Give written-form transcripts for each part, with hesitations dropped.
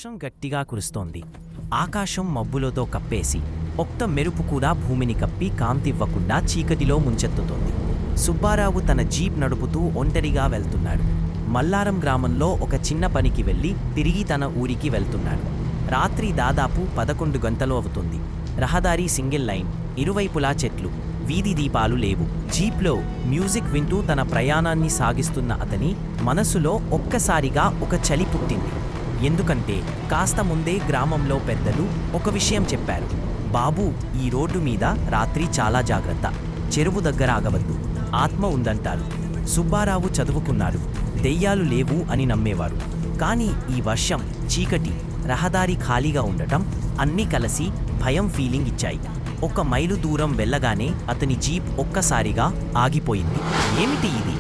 వర్షం గట్టిగా కురుస్తోంది. ఆకాశం మబ్బులతో కప్పేసి ఒక్క మెరుపు కూడా భూమిని కప్పి కాంతివ్వకుండా చీకటిలో ముంచెత్తుతోంది. సుబ్బారావు తన జీప్ నడుపుతూ ఒంటరిగా వెళ్తున్నాడు. మల్లారం గ్రామంలో ఒక చిన్న పనికి వెళ్ళి తిరిగి తన ఊరికి వెళ్తున్నాడు. రాత్రి దాదాపు 11 గంటలు అవుతుంది. రహదారి సింగిల్ లైన్, ఇరువైపులా చెట్లు, వీధి దీపాలు లేవు. జీప్లో మ్యూజిక్ వింటూ తన ప్రయాణాన్ని సాగిస్తున్న అతని మనసులో ఒక్కసారిగా ఒక చలి పుట్టింది. ఎందుకంటే కాస్త ముందే గ్రామంలో పెద్దలు ఒక విషయం చెప్పారు. బాబూ, ఈ రోడ్డు మీద రాత్రి చాలా జాగ్రత్త, చెరువు దగ్గర ఆగవద్దు, ఆత్మ ఉందంటారు. సుబ్బారావు చదువుకున్నాడు, దెయ్యాలు లేవు అని నమ్మేవాడు. కానీ ఈ వర్షం, చీకటి, రహదారి ఖాళీగా ఉండటం అన్నీ కలిసి భయం ఫీలింగ్ ఇచ్చాయి. 1 మైలు దూరం వెళ్ళగానే అతని జీప్ ఒక్కసారిగా ఆగిపోయింది. ఏమిటి ఇది?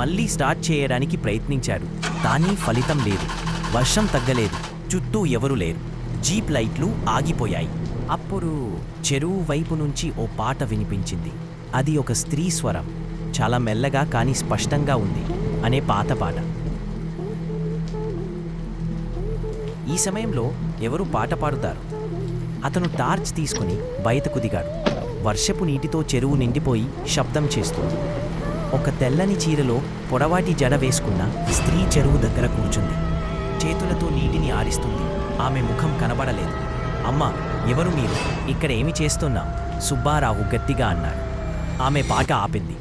మళ్ళీ స్టార్ట్ చేయడానికి ప్రయత్నించాడు, కానీ ఫలితం లేదు. వర్షం తగ్గలేదు, చుట్టూ ఎవరూ లేరు. జీప్ లైట్లు ఆగిపోయాయి. అప్పుడు చెరువు వైపు నుంచి ఓ పాట వినిపించింది. అది ఒక స్త్రీ స్వరం, చాలా మెల్లగా కానీ స్పష్టంగా ఉంది అనే పాత పాట. ఈ సమయంలో ఎవరు పాట పాడుతారు? అతను టార్చ్ తీసుకుని బయటకు దిగాడు. వర్షపు నీటితో చెరువు నిండిపోయి శబ్దం చేస్తుంది. ఒక తెల్లని చీరలో పొడవాటి జడ వేసుకున్న స్త్రీ చెరువు దగ్గర కూర్చుంది. చేతులతో నీటిని ఆరిస్తుంది. ఆమె ముఖం కనబడలేదు. అమ్మా, ఎవరు మీరు? ఇక్కడ ఏమి చేస్తున్నా? సుబ్బారావు గట్టిగా అన్నాడు. ఆమె పాట ఆపింది.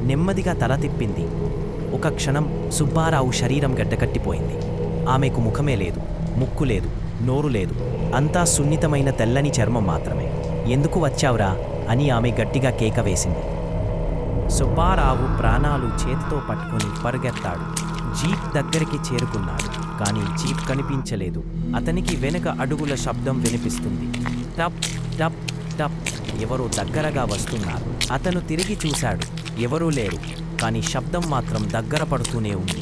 నెమ్మదిగా తల తిప్పింది. ఒక క్షణం సుబ్బారావు శరీరం గడ్డకట్టిపోయింది. ఆమెకు ముఖమే లేదు, ముక్కు లేదు, నోరు లేదు. అంతా సున్నితమైన తెల్లని చర్మం మాత్రమే. ఎందుకు వచ్చావురా అని ఆమె గట్టిగా కేక వేసింది. సుబ్బారావు ప్రాణాలు చేతితో పట్టుకుని పరుగెత్తాడు. జీప్ దగ్గరికి చేరుకున్నాడు. కానీ జీప్ కనిపించలేదు. అతనికి వెనుక అడుగుల శబ్దం వినిపిస్తుంది. టప్ టప్ టప్. ఎవరో దగ్గరగా వస్తున్నారు. అతను తిరిగి చూశాడు. ఎవరూ లేరు. కానీ శబ్దం మాత్రం దగ్గర పడుతూనే ఉంది.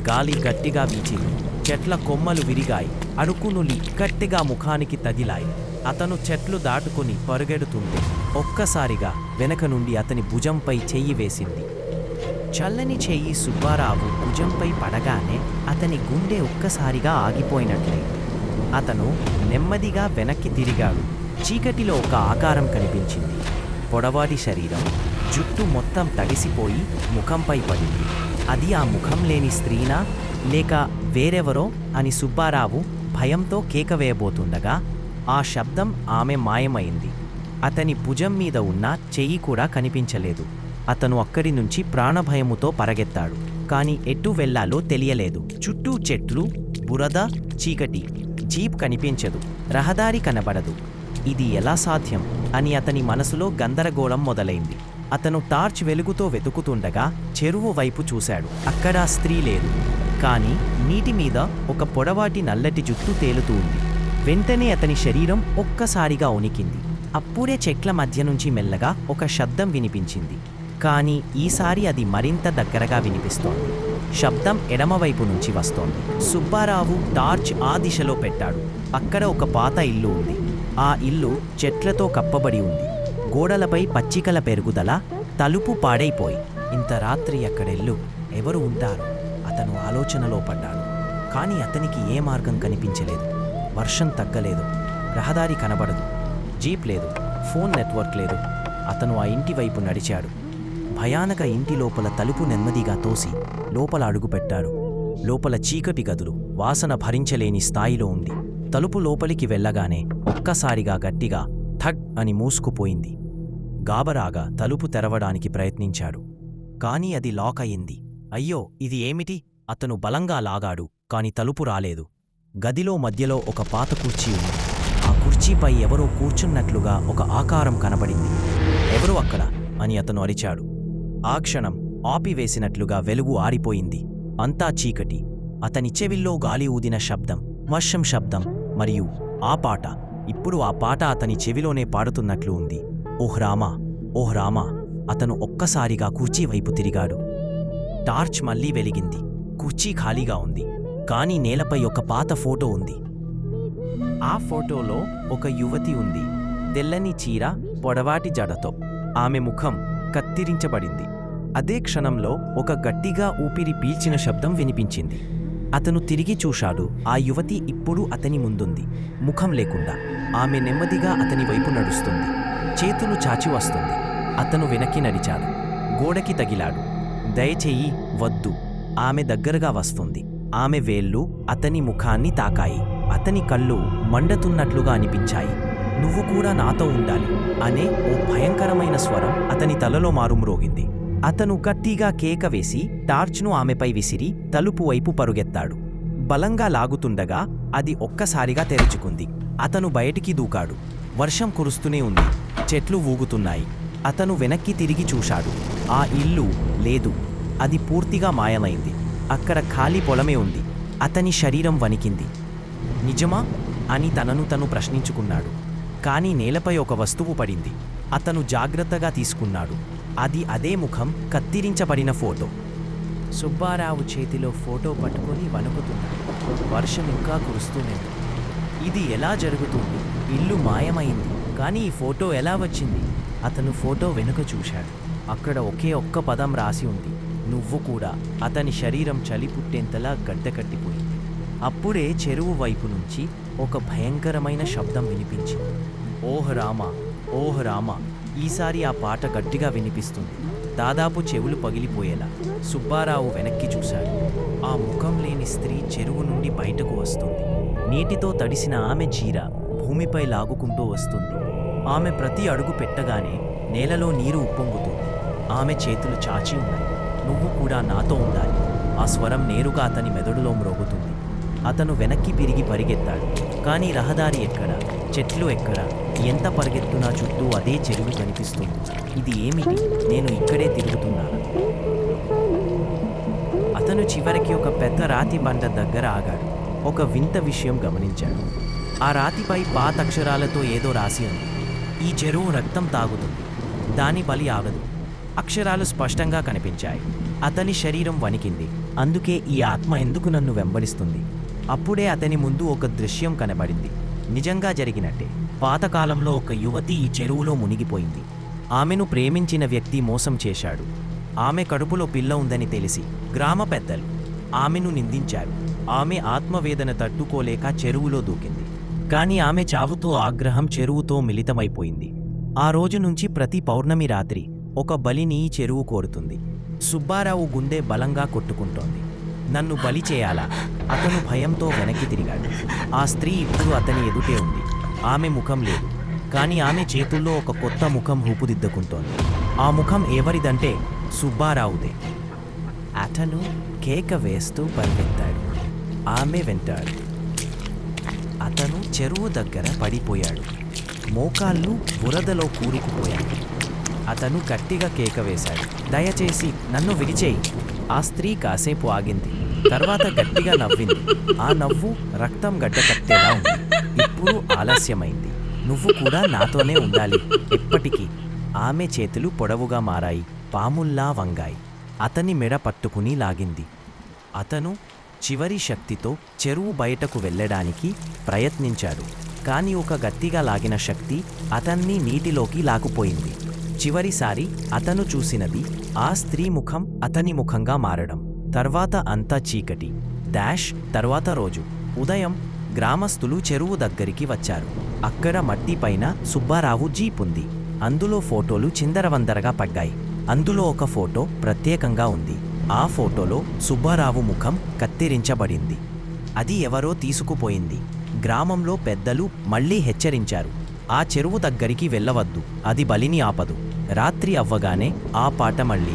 గాలి గట్టిగా వీచింది. చెట్ల కొమ్మలు విరిగాయి. అడుగునులి గట్టిగా ముఖానికి తగిలాయి. అతను చెట్లు దాటుకుని పరుగెడుతుంది. ఒక్కసారిగా వెనక నుండి అతని భుజంపై చెయ్యి వేసింది. చల్లని చెయ్యి సుబ్బారావు భుజంపై పడగానే అతని గుండె ఒక్కసారిగా ఆగిపోయినట్లే. అతను నెమ్మదిగా వెనక్కి తిరిగాడు. చీకటిలో ఒక ఆకారం కనిపించింది. పొడవాటి శరీరం, జుట్టు మొత్తం తడిసిపోయి ముఖంపై పడింది. అది ఆ ముఖం లేని స్త్రీనా లేక వేరెవరో అని సుబ్బారావు భయంతో కేక వేయబోతుండగా ఆ శబ్దం ఆమె మాయమైంది. అతని భుజం మీద ఉన్న చెయ్యి కూడా కనిపించలేదు. అతను అక్కడి నుంచి ప్రాణభయముతో పరుగెత్తాడు. కానీ ఎటు వెళ్లాలో తెలియలేదు. చుట్టూ చెట్లు, బురద, చీకటి. జీప్ కనిపించదు, రహదారి కనబడదు. ఇది ఎలా సాధ్యం అని అతని మనసులో గందరగోళం మొదలైంది. అతను టార్చ్ వెలుగుతో వెతుకుతుండగా చెరువు వైపు చూశాడు. అక్కడ స్త్రీ లేదు. కానీ నీటి మీద ఒక పొడవాటి నల్లటి జుట్టు తేలుతూ ఉంది. వెంటనే అతని శరీరం ఒక్కసారిగా ఉనికింది. అప్పుడే చెట్ల మధ్య నుంచి మెల్లగా ఒక శబ్దం వినిపించింది. కానీ ఈసారి అది మరింత దగ్గరగా వినిపిస్తోంది. శబ్దం ఎడమవైపు నుంచి వస్తోంది. సుబ్బారావు టార్చ్ ఆ దిశలో పెట్టాడు. అక్కడ ఒక పాత ఇల్లు ఉంది. ఆ ఇల్లు చెట్లతో కప్పబడి ఉంది. గోడలపై పచ్చికల పెరుగుదల, తలుపు పాడైపోయి. ఇంత రాత్రి అక్కడెల్లు ఎవరు ఉంటారు? అతను ఆలోచనలో పడ్డాడు. కానీ అతనికి ఏ మార్గం కనిపించలేదు. వర్షం తగ్గలేదు, రహదారి కనబడదు, జీప్ లేదు, ఫోన్ నెట్వర్క్ లేదు. అతను ఆ ఇంటి వైపు నడిచాడు. భయానక ఇంటి లోపల తలుపు నెమ్మదిగా తోసి లోపల అడుగుపెట్టాడు. లోపల చీకటి గదులు, వాసన భరించలేని స్థాయిలో ఉంది. తలుపు లోపలికి వెళ్ళగానే ఒక్కసారిగా గట్టిగా థడ్ అని మూసుకుపోయింది. గాబరాగా తలుపు తెరవడానికి ప్రయత్నించాడు. కానీ అది లాక్ అయింది. అయ్యో, ఇది ఏమిటి? అతను బలంగా లాగాడు. కాని తలుపు రాలేదు. గదిలో మధ్యలో ఒక పాత కుర్చీ ఉంది. ఆ కుర్చీపై ఎవరో కూర్చున్నట్లుగా ఒక ఆకారం కనబడింది. ఎవరు అక్కడ అని అతను అరిచాడు. ఆ క్షణం ఆపివేసినట్లుగా వెలుగు ఆరిపోయింది. అంతా చీకటి. అతని చెవిల్లో గాలి ఊదిన శబ్దం, వర్షం శబ్దం, మరియు ఆ పాట. ఇప్పుడు ఆ పాట అతని చెవిలోనే పాడుతున్నట్లు ఉంది. ఓహ్ రామా, ఓహ్ రామా. అతను ఒక్కసారిగా కుర్చీ వైపు తిరిగాడు. టార్చ్ మళ్లీ వెలిగింది. కుర్చీ ఖాళీగా ఉంది. కానీ నేలపై ఒక పాత ఫోటో ఉంది. ఆ ఫోటోలో ఒక యువతి ఉంది. తెల్లని చీర, పొడవాటి జడతో. ఆమె ముఖం కత్తిరించబడింది. అదే క్షణంలో ఒక గట్టిగా ఊపిరి పీల్చిన శబ్దం వినిపించింది. అతను తిరిగి చూశాడు. ఆ యువతి ఇప్పుడు అతని ముందుంది, ముఖం లేకుండా. ఆమె నెమ్మదిగా అతని వైపు నడుస్తుంది, చేతులు చాచి వస్తుంది. అతను వెనక్కి నడిచాడు, గోడకి తగిలాడు. దయచేయి వద్దు. ఆమె దగ్గరగా వస్తుంది. ఆమె వేళ్ళు అతని ముఖాన్ని తాకాయి. అతని కళ్ళు మండుతున్నట్లుగా అనిపించాయి. నువ్వు కూడా నాతో ఉండాలి అనే ఓ భయంకరమైన స్వరం అతని తలలో మారుమ్రోగింది. అతను గట్టిగా కేక వేసి టార్చ్ను ఆమెపై విసిరి తలుపు వైపు పరుగెత్తాడు. బలంగా లాగుతుండగా అది ఒక్కసారిగా తెరుచుకుంది. అతను బయటికి దూకాడు. వర్షం కురుస్తూనే ఉంది, చెట్లు ఊగుతున్నాయి. అతను వెనక్కి తిరిగి చూశాడు. ఆ ఇల్లు లేదు, అది పూర్తిగా మాయమైంది. అక్కడ ఖాళీ పొలమే ఉంది. అతని శరీరం వణికింది. నిజమా అని తనను తను ప్రశ్నించుకున్నాడు. కానీ నేలపై ఒక వస్తువు పడింది. అతను జాగ్రత్తగా తీసుకున్నాడు. అది అదే ముఖం, కత్తిరించబడిన ఫోటో. సుబ్బారావు చేతిలో ఫోటో పట్టుకొని వణుకుతున్నాడు. వర్షం ఇంకా కురుస్తూనే ఉంది. ఇది ఎలా జరుగుతుంది? ఇల్లు మాయమైంది, కానీ ఈ ఫోటో ఎలా వచ్చింది? అతను ఫోటో వెనుక చూశాడు. అక్కడ ఒకే ఒక్క పదం రాసి ఉంది, నువ్వు కూడా. అతని శరీరం చలి పుట్టేంతలా గడ్డకట్టిపోయింది. అప్పుడే చెరువు వైపు నుంచి ఒక భయంకరమైన శబ్దం వినిపించింది. ఓహ్ రామా, ఓహ్ రామా. ఈసారి ఆ పాట గట్టిగా వినిపిస్తుంది, దాదాపు చెవులు పగిలిపోయేలా. సుబ్బారావు వెనక్కి చూశాడు. ఆ ముఖం లేని స్త్రీ చెరువు నుండి బయటకు వస్తుంది. నీటితో తడిసిన ఆమె చీర భూమిపై లాగుకుంటూ వస్తుంది. ఆమె ప్రతి అడుగు పెట్టగానే నేలలో నీరు ఉప్పొంగుతుంది. ఆమె చేతులు చాచి ఉన్నాయి. నువ్వు కూడా నాతో ఉండాలి. ఆ స్వరం నేరుగా అతని మెదడులో మ్రోగుతుంది. అతను వెనక్కి తిరిగి పరిగెత్తాడు. కానీ రహదారి ఎక్కడ, చెట్లు ఎక్కడ? ఎంత పరిగెత్తునా చుట్టూ అదే చెరువు కనిపిస్తుంది. ఇది ఏమిటి? నేను ఇక్కడే తిరుగుతున్నాను. అతను చివరికి ఒక పెద్ద రాతి బండ దగ్గర ఆగాడు. ఒక వింత విషయం గమనించాడు. ఆ రాతిపై పాత అక్షరాలతో ఏదో రాసి ఉంది. ఈ చెరువు రక్తం తాగుతుంది, దాని బలి ఆగదు. అక్షరాలు స్పష్టంగా కనిపించాయి. అతని శరీరం వణికింది. అందుకే ఈ ఆత్మ ఎందుకు నన్ను వెంబడిస్తుంది? అప్పుడే అతని ముందు ఒక దృశ్యం కనబడింది. నిజంగా జరిగినట్టే. పాతకాలంలో ఒక యువతి ఈ చెరువులో మునిగిపోయింది. ఆమెను ప్రేమించిన వ్యక్తి మోసం చేశాడు. ఆమె కడుపులో పిల్ల ఉందని తెలిసి గ్రామ పెద్దలు ఆమెను నిందించారు. ఆమె ఆత్మవేదన తట్టుకోలేక చెరువులో దూకింది. కానీ ఆమె చావుతో ఆగ్రహం చెరువుతో మిళితమైపోయింది. ఆ రోజు నుంచి ప్రతి పౌర్ణమి రాత్రి ఒక బలిని ఈ చెరువు కోరుతుంది. సుబ్బారావు గుండె బలంగా కొట్టుకుంటోంది. నన్ను బలి చేయాలా? అతను భయంతో వెనక్కి తిరిగాడు. ఆ స్త్రీ ఇప్పుడు అతని ఎదుటే ఉంది. ఆమె ముఖం లేదు, కానీ ఆమె చేతుల్లో ఒక కొత్త ముఖం రూపుదిద్దుకుంటోంది. ఆ ముఖం ఎవరిదంటే సుబ్బారావుదే. అతను కేక వేస్తూ పరిగెత్తాడు. ఆమె వెంటాడు. అతను చెరువు దగ్గర పడిపోయాడు. మోకాళ్ళు బురదలో కూరుకుపోయాడు. అతను గట్టిగా కేక వేశాడు, దయచేసి నన్ను విడిచేయి. ఆ స్త్రీ కాసేపు ఆగింది. తర్వాత గట్టిగా నవ్వింది. ఆ నవ్వు రక్తం గడ్డకట్టేలా ఉంది. ఇప్పుడు ఆలస్యమైంది. నువ్వు కూడా నాతోనే ఉండాలి ఎప్పటికీ. ఆమె చేతులు పొడవుగా మారాయి, పాముల్లా వంగాయి. అతని మెడ పట్టుకుని లాగింది. అతను చివరి శక్తితో చెరువు బయటకు వెళ్ళడానికి ప్రయత్నించాడు. కానీ ఒక గట్టిగా లాగిన శక్తి అతన్ని నీటిలోకి లాక్కుపోయింది. చివరిసారి అతను చూసినది ఆ స్త్రీ ముఖం అతని ముఖంగా మారడం. తర్వాత అంతా చీకటి. తర్వాత రోజు ఉదయం గ్రామస్తులు చెరువు దగ్గరికి వచ్చారు. అక్కడ మట్టి పైన సుబ్బారావు జీప్ ఉంది. అందులో ఫోటోలు చిందరవందరగా పడ్డాయి. అందులో ఒక ఫోటో ప్రత్యేకంగా ఉంది. ఆ ఫోటోలో సుబ్బారావు ముఖం కత్తిరించబడింది. అది ఎవరో తీసుకుపోయింది. గ్రామంలో పెద్దలు మళ్ళీ హెచ్చరించారు, ఆ చెరువు దగ్గరికి వెళ్ళవద్దు, అది బలిని ఆపదు. రాత్రి అవ్వగానే ఆ పాట మళ్ళీ